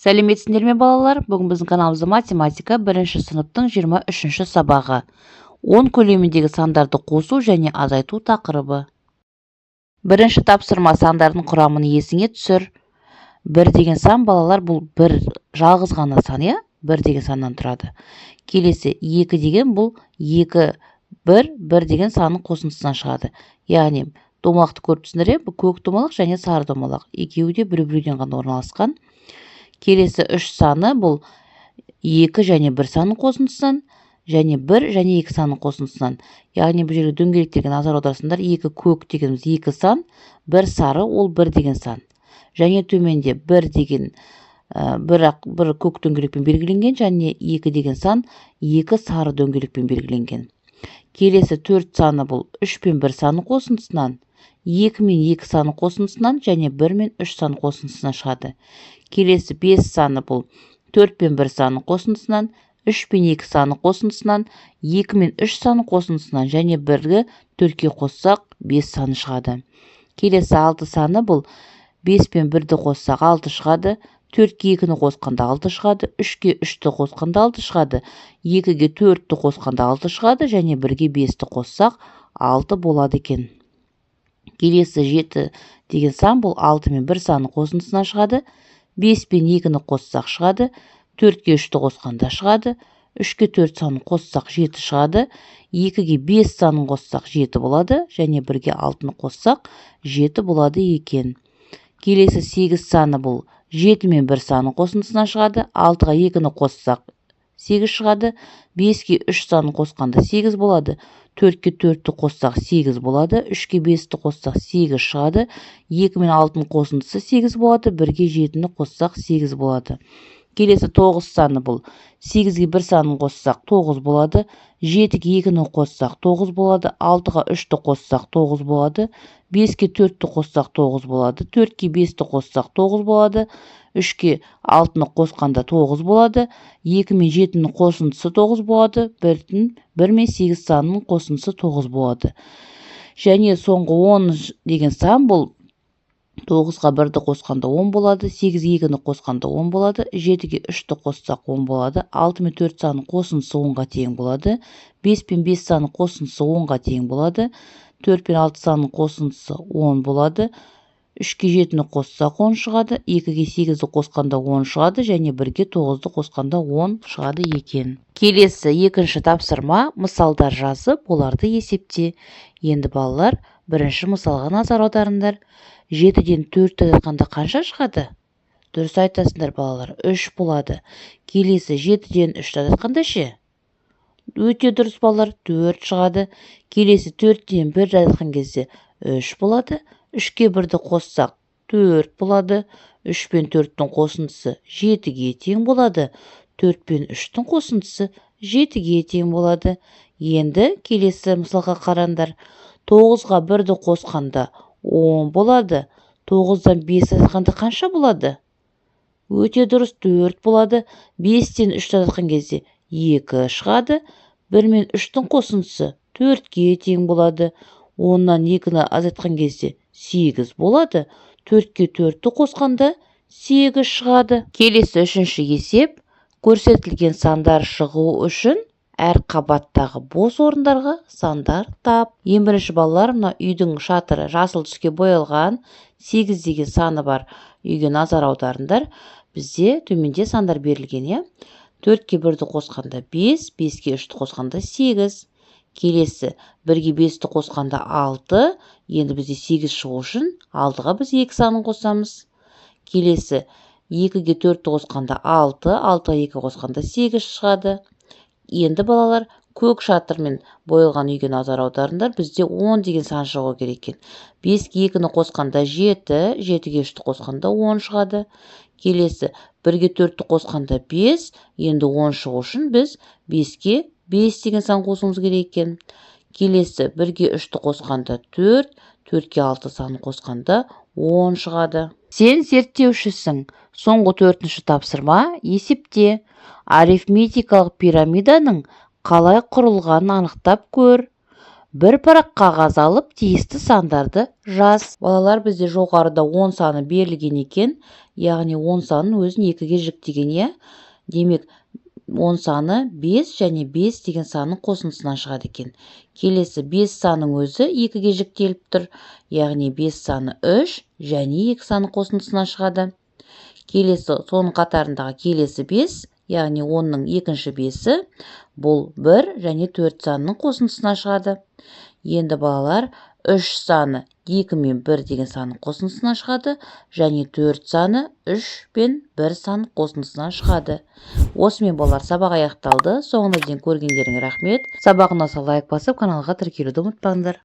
Сәлеметсіңдер ме балалар? Бүгін біздің каналымызда математика 1-ші сыныптың 23-ші сабағы. 10 көлеміндегі сандарды қосу және азайту тақырыбы. Бірінші тапсырма сандардың құрамын есіңе түсір. 1 деген сан балалар бұл бір жалғыз ғана сан, иә? 1 деген саннан тұрады. Келесі 2 деген бұл 2, 1 деген санның қосындысынан шығады. Яғни домалақты көріп түсіндіріп, бұл көк домалақ және сары домалақ. Екеуі де бір-бірден ғана орналасқан. Келесі 3 саны бұл 2 және 1 санның қосындысынан, және 1 және 2 санның қосындысынан. Яғни бұл жерге дөңгелектелген назар аударсаңдар, 2 көк дегеніміз 2 сан, 1 сары ол 1 деген сан. Және төменде 1 деген бір көк дөңгелекпен белгіленген, және 2 деген сан 2 сары дөңгелекпен белгіленген. Келесі 4 саны бұл 3 пен 1 санның қосындысынан, 2 мен 2 санның қосындысынан және 1 мен 3 санның қосындысынан шығады. Келесі 5 саны бұл 4 пен 1 санның қосындысынан, 3 пен 2 санның қосындысынан, 2 мен 3 санның қосындысынан және 1-гі 4-ке қоссақ 5 саны шығады. Келесі 6 саны бұл 5 пен 1-ді қоссақ 6 шығады, 4-ке 2-ні қосқанда 6 шығады, 3-ке 3-ті қосқанда 6 шығады, 2-ге 4-ті қосқанда 6 шығады және 1-ге 5-ті қоссақ 6 болады екен. Келесі 7 деген сан бұл 6 мен 1 санның қосындысынан шығады, 5 пен 2-ні қоссақ шығады, 4-ке 3-ті қосқанда шығады, 3-ке 4 санын қоссақ 7 шығады, 2-ге 5 санын қоссақ 7 болады, және 1-ге 6-ны қоссақ 7 болады екен. Келесі 8 саны бұл 7 мен 1 санын қосындысынан шығады, 6-ға 2-ні қоссақ 8 шығады, 5-ке 3 санын қосқанда 8 болады, 4-ке 4-ті қоссақ 8 болады, 3-ке 5-ті қоссақ 8 шығады, 2 мен 6-ның қосындысы 8 болады, 1-ге 7-ні қоссақ 8 болады. Келесі 9 саны бұл 8-ге 1 санын қоссақ 9 болады, 7-ге 2-ні қоссақ 9 болады, 6-ға 3-ті қоссақ 9 болады, 5-ке 4-ті қоссақ 9 болады, 4-ке 5-ті қоссақ 9 болады, 3-ке 6-ны қосқанда 9 болады, 2 мен 7-ның қосындысы 9 болады, 1 мен 8 санының қосындысы 9 болады. Және соңғы 10 деген сан бұл 9-ға 1-ді қосқанда 10 болады, 8-ге 2-ні қосқанда 10 болады, 7-ге 3-ті қоссақ 10 болады, 6 мен 4 санының қосындысы 10-ға тең болады, 5 пен 5 санының қосындысы 10-ға тең болады, 4 пен 6 санының қосындысы 10 болады, 3-ке 7-ні қоссақ 10 шығады, 2-ге 8-ді қосқанда 10 шығады, және 1-ге 9-ды қосқанда 10 шығады екен. Келесі 2-ші тапсырма мысалдар жазып, оларды есепте. Енді балалар, 1-ші мысалға назар аударыңдар. 7-ден 4-ті азайтқанда қанша шығады? Дұрыс айтасыңдар балалар, 3 болады. Келесі 7-ден 3-ті азайтқанда ше? Өте дұрыс балалар, 4 шығады. Келесі 4-ден 1-ді азайтқан кезде 3 болады. 3-ке 1-ді қоссақ 4 болады. 3 пен 4-тің қосындысы 7-ге тең болады. 4 пен 3-тің қосындысы 7-ге тең болады. Енді келесі мысалға қараңдар. 9-ға 1-ді қосқанда 10 болады. 9-дан 5 азайтқанда қанша болады? Өте дұрыс, 4 болады. 5-тен 3-ті азайтқан кезде 2 шығады. 1 мен 3-тің қосындысы 4-ге тең болады. 10-нан 2-ні азайтқан кезде 8 болады. 4-ке 4-ті қосқанда 8 шығады. Келесі 3-ші есеп. Көрсетілген сандар шығу үшін әр қабаттағы бос орындарға сандар тап. Ең бірінші балалар, мына үйдің шатыры жасыл түске боялған, 8 деген саны бар үйге назар аударыңдар. Бізде төменде сандар берілген, 4-ке 1-ді қосқанда 5, 5-ке 3-ті қосқанда 8. Келесі 1-ге 5-ті қосқанда 6, енді бізде 8 шығу үшін 6-ға біз 2 санын қосамыз. Келесі 2-ге 4-ті қосқанда 6, 6-ға 2 қосқанда 8 шығады. Енді балалар, көк шатырмен боялған үйге назар аударыңдар. Бізде 10 деген сан шығу керек екен. 5-ге 2-ні қосқанда 7, 7-ге 3-ті қосқанда 10 шығады. Келесі 1-ге 4-ті қосқанда 5, енді 10 шығу үшін біз 5-ке 5 деген сан қосуымыз керек екен. Келесі 1-ге 3-ті қосқанда 4, 4-ке 6 санын қосқанда 10 шығады. Сен зерттеушісің. Соңғы 4-ші тапсырма есепте. Арифметикалық пирамиданың қалай құрылғанын анықтап көр. бір парақ қағаз алып тиісті сандарды жаз. Балалар, бізде жоғарыда 10 саны берілген екен, яғни 10 санын өзін 2-ге жіктеген, иә? Демек, 10 саны 5 және 5 деген санның қосындысынан шығады екен. Келесі 5 санның өзі 2-ге жіктеліп тұр, яғни 5 саны 3 және 2 санның қосындысынан шығады. Келесі, соның қатарындағы келесі 5, яғни 10-ның екінші 5-і, бұл 1 және 4 санның қосындысынан шығады. Енді балалар, 3 саны 2 мен 1 деген санның қосындысынан шығады, және 4 саны 3 пен 1 санның қосындысынан шығады. Осымен балалар, сабақ аяқталды. Соңына дейін көргендеріңе рахмет. Сабағына лайк басып, каналға тіркелуді ұмытпаңдар.